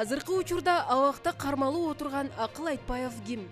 Азыркы учурда абакта кармалып отурган Акыл Айтбаев ким?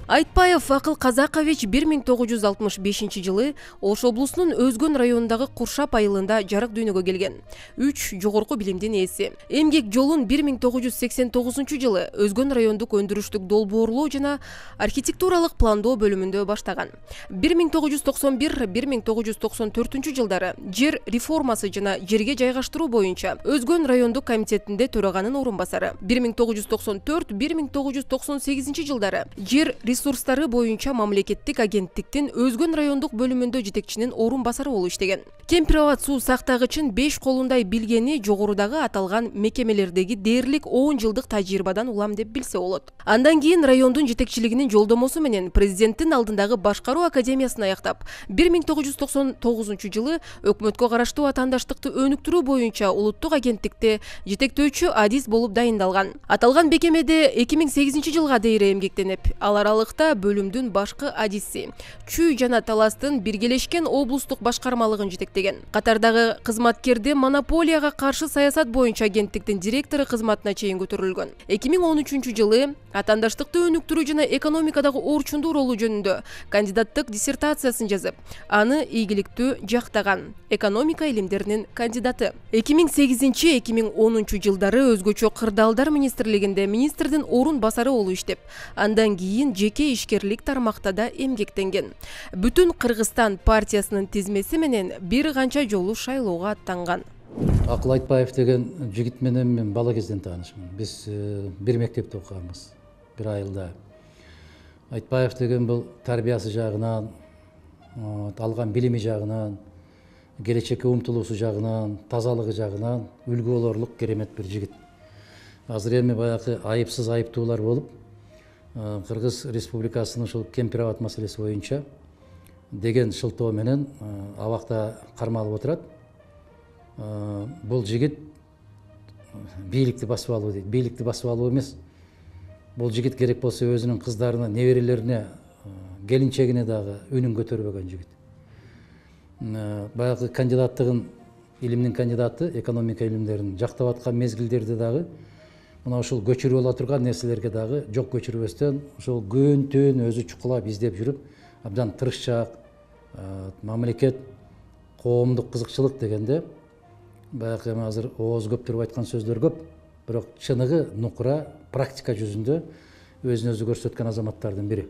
Айтбаев Акыл Казакович 1965-жылы Ош облусунун Өзгөн районундагы Куршап айылында жарык дүйнөгө келген. 3 жогорку билимдин ээси. Эмгек жолун 1989-жылы Өзгөн райондук өндүрүштүк долбоорлоо жана архитектуралык пландоо бөлүмүндө баштаган. 1991-1994 жылдары жер реформасы жана жерге жайгаштыруу боюнча Өзгөн райондук комитетинде төраганын орун басары. 1994-1998 жылдары жер ресурстары боюнча мамлекеттик агенттиктин Өзгөн райондук бөлүмүндө жетекчинин орун басары болуп иштеген. Кемпир-Абад суу сактагычын 5 колундай билгени жогорудагы аталган мекемелердеги дээрлик 10 жылдык тажрыйбадан улам деп билсе болот. Андан кийин райондун жетекчилигинин жолдомосу менен президенттин алдындагы башкаруу академиясын аяктап, 1999 өкмөткө караштуу атаандаштыкты өнүктүрүү боюнча улуттук агенттикте жетектөөчү адис болуп дайындалган. Аталган бекемеде 2008 жылга дейин эмгектенип, ал аралыкта бөлүмдүн башкы адиси, Чүй жана Таластын биргелешкен облустук башкармалыгын жетектеген. Катардагы кызматкерди монополияга каршы саясат боюнча агенттиктин директору кызматына чейин көтөрүлгөн. 2013 жылы атаандаштыкты өнүктүрүү жана экономикадагы орчундуу ролу жөнүндө кандидаттык диссертациясын жазып, аны ийгиликтүү жактаган экономика илимдеринин кандидаты. 2008-2010 жылдары өзгөчө кырдаалдар министрлигинде министрдин орун басары болуп иштеп, андан кийин жеке ишкерлик тармакта да эмгектенген. Бүтүн Кыргызстан партиясынын тизмеси менен бир канча жолу шайлоого аттанган. Акыл Айтбаев деген жигит менен мен бала кезден таанышмын. Биз бир мектепте окуганбыз, бир айылда. Айтбаев деген бул тарбиясы жагынан, алган билими жагынан, келечекке умтулуусу жагынан, тазалыгы жагынан үлгү болорлук керемет бир жигит. Азыр эми баягы айыпсыз айыптуулар болуп, Кыргыз Республикасынын ушул Кемпир-Абад маселеси боюнча деген шылтоо менен абакта кармалып отурат. Бул жигит бийликти басып алуу дейт. Бийликти басып алуу эмес. Бул жигит керек болсо өзүнүн кыздарына, неберелерине, келинчегине дагы үнүн көтөрбөгөн жигит. Баягы кандидаттыгын, илимдин кандидаты, экономика илимдерин жактап аткан мезгилдерде дагы мына ушул көчүрүп ала турган нерселерге дагы жок көчүрбөстөн ушул күн түн өзү чукулап издеп жүрүп, абдан тырышчаак, мамлекет, коомдук кызыкчылык дегенде баягы эми азыр ооз көптүрүп айткан сөздөр көп, бирок чыныгы нукура практика жүзүндө өзүн өзү көрсөткөн азаматтардын бири.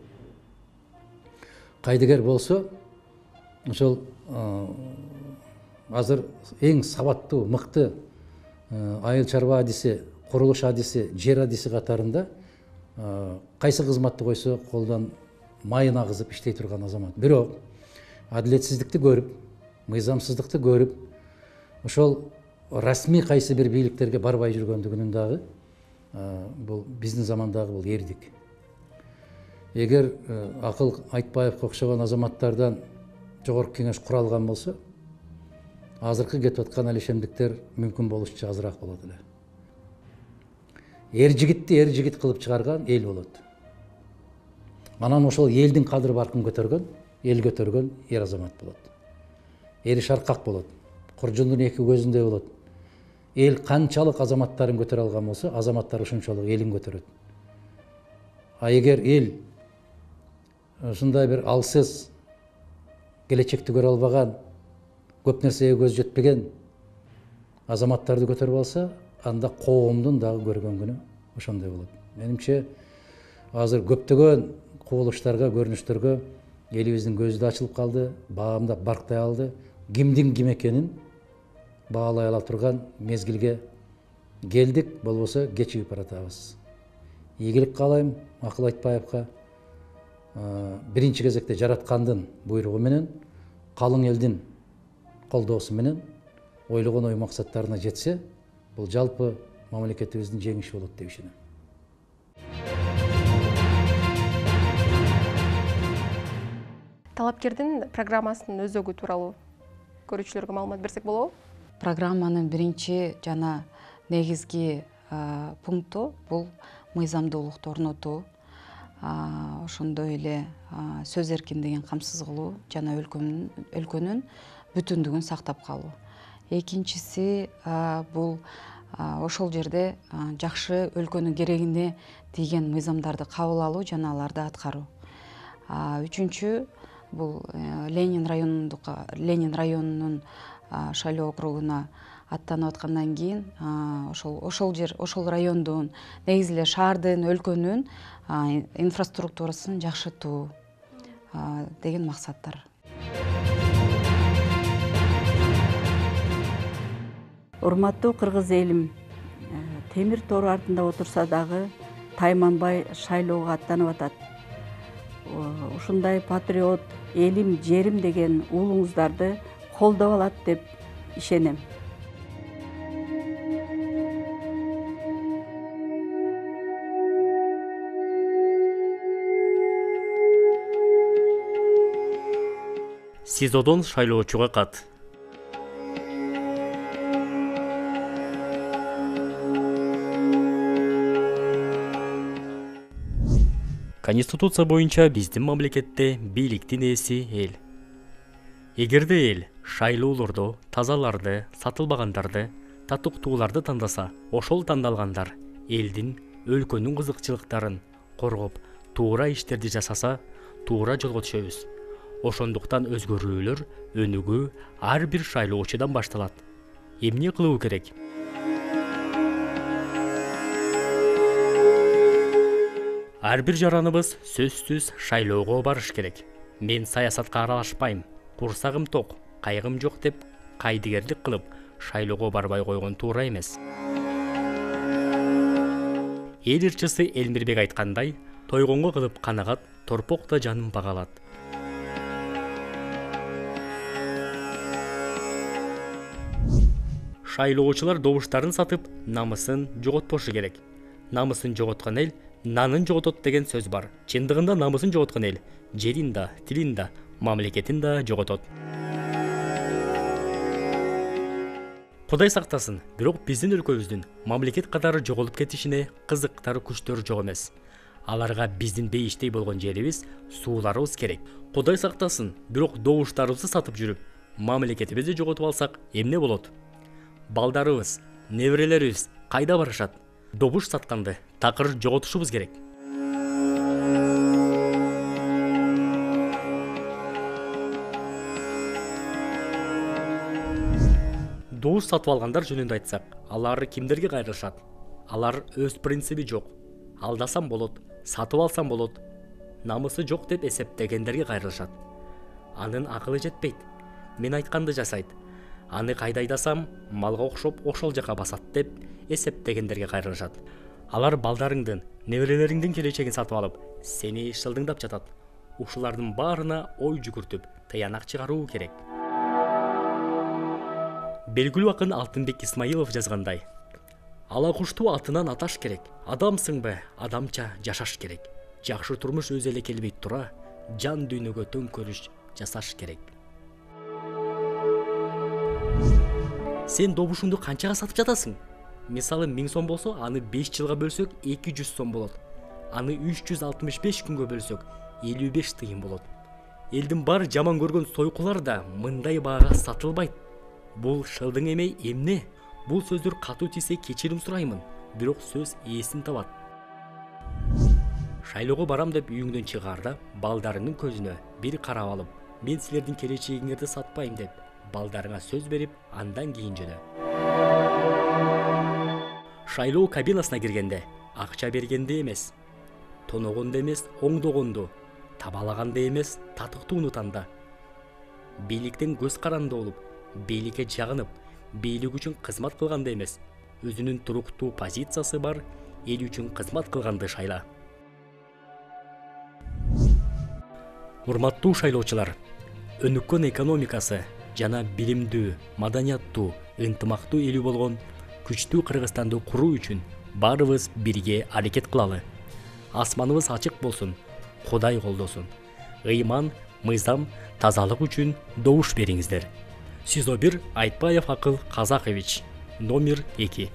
Кайдыгер болсо ошол азыр эң сабаттуу, мыкты айыл чарба адиси, курулуш адиси, жер адиси катарында кайсы кызматты койсо колдон майын агызып иштей турган азамат. Бирок адилетсиздикти көрүп, мыйзамсыздыкты көрүп, ошол расмий кайсы бир бийликтерге барбай жүргөндүгүнүн дагы бул биздин замандагы бул эрдик. Эгер Акыл Айтбаевге окшогон азаматтардан жогорку кеңеш куралган болсо, азыркы кетип аткан алишемдиктер мүмкүн болушунча азыраак болот эле. Эр жигит кылып чыгарган эл болот. Анан ошол элдин кадыр баркын көтөргөн, эл көтөргөн эр азамат болот. Эри шаркак болот. Куржундун эки көзүндөй болот. Эл канчалык азаматтарын көтөрө алган болсо, азаматтар ошончолук элин көтөрөт. А эгер эл ушундай бир алсыз, келечекти көрө албаган, көп нерсеге көз жетпеген азаматтарды көтөрүп алса, анда коомдун дагы көргөн күнү ошондой болот. Менимче азыр көптөгөн кубулуштарга, көрүнүштөргө элибиздин көзү да ачылып калды, баамдап барктай алды. Кимдин ким экенин баалай ала турган мезгилге келдик, болбосо кечигип баратабыз. Ийгилик каалайм Акыл Айтбаевга. Биринчи кезекте жараткандын буйругу менен, калың элдин колдоосу менен ойлогон ой максаттарына жетсе, бул жалпы мамлекетибиздин жеңиши болот деп ишенем. Талапкердин программасынын өзөгү тууралуу көрүүчүлөргө маалымат берсек болобу? Программанын биринчи жана негизги пункту бул мыйзамдуулукту орнотуу, ошондой эле сөз эркиндигин камсыз кылуу жана өлкөнүн бүтүндүгүн сактап калуу. Экинчиси бул ошол жерде жакшы өлкөнүн керегине тийген мыйзамдарды кабыл алуу жана аларды аткаруу. Үчүнчү бул Ленин районунун шайлоо округуна аттанып аткандан кийин ошол райондун негизи эле шаардын, өлкөнүн инфраструктурасын жакшыртуу деген максаттар. Урматтуу кыргыз элим, темир тору артында отурса дагы тайманбай шайлоого аттанып атат. Ушундай патриот, элим, жерим деген уулуңуздарды колдоп алат деп ишенем. СИЗОдон шайлоочуга кат. Конституция боюнча биздин мамлекетте бийликтин ээси эл. Эгерде эл шайлоолордо тазаларды, сатылбагандарды, татыктууларды тандаса, ошол тандалгандар элдин, өлкөнүн кызыкчылыктарын коргоп, туура иштерди жасаса, туура жолго түшөбүз. Ошондуктан өзгөрүүлөр өнүгүү ар бир шайлоочудан башталат. Эмне кылуу керек? Ар бир жараныбыз сөзсүз шайлоого барыш керек. Мен саясатка аралашпайм, курсагым ток, кайгым жок деп кайдыгерлик кылып, шайлоого барбай койгон туура эмес. Эл ырчысы Элмирбек айткандай, тойгонго кылып канагат, торпок да жанын багалат. Шайлоочулар добуштарын сатып, намысын жоготпошу керек. Намысын жоготкон эл нанын жоготот деген сөз бар. Чындыгында намысын жоготкон эл жерин да, тилин да, мамлекетин да жоготот. Кудай сактасын, бирок биздин өлкөбүздүн мамлекет катары жоголуп кетишине кызыктар күчтөр жок эмес. Аларга биздин бейиштей болгон жерибиз, сууларыбыз керек. Кудай сактасын, бирок добуштарыбызды сатып жүрүп, мамлекетибизди жоготуп алсак, эмне болот? Балдарыбыз, неберелерибиз кайда барышат? Добуш сатканды такыр жоготушубуз керек. Добуш сатып алгандар жөнүндө айтсак, алар кимдерге кайрылышат? Алар өз принциби жок. Алдасам болот, сатып алсам болот, намысы жок деп эсептегендерге кайрылышат. Анын акылы жетпейт. Мен айтканды жасайт. Аны кайда айдасам, малга окшоп ошол жака басат деп эсептегендерге кайрылышат. Алар балдарыңдын, неберелериңдин келечегин сатып алып, сени шылдыңдап жатат. Ушулардын баарына ой жүгүртүп, таянак чыгаруу керек. Белгилүү акын Алтынбек Исмаилов жазгандай: ала кушту атынан аташ керек. Адамсыңбы, адамча жашаш керек. Жакшы турмуш өз эле келбей тура, жан дүйнөгө төңкөрүш жасаш керек. Сен добушуңду канчага сатып жатасың? Мисалы 1000 сом болсо, аны 5 жылга бөлсөк 200 сом болот. Аны 365 күнгө бөлсөк 55 тыйын болот. Элдин баары жаман көргөн сойкулар да мындай баага сатылбайт. Бул шылдың эмей эмне? Бул сөздөр катуу тийсе кечирим сураймын, бирок сөз ээсин табат. Шайлоого барам деп үйүңдөн чыгаарда, балдарыңдын көзүнө бир карап алып, мен силердин келечегиңерди сатпайм деп балдарыңа сөз берип, андан кийин жөнө. Шайлоо кабинасына киргенде акча бергенде эмес, тоногонду эмес, оңдогонду, табалаганды эмес, татыктууну танда. Бийликтен көз каранды болуп, бийликке жагынып, бийлик үчүн кызмат кылганды эмес, өзүнүн туруктуу позициясы бар эл үчүн кызмат кылганды шайла. Урматтуу шайлоочулар, өнүккөн экономикасы жана билимдүү, маданияттуу, ынтымактуу элүү болгон күчтүү Кыргызстанды куруу үчүн баарыбыз бирге аракет кылалы. Асманыбыз ачык болсун, Кудай колдосун. Ыйман, мыйзам, тазалык үчүн добуш бериңиздер. СИЗО 1 Айтбаев Акыл Казакович, номер 2.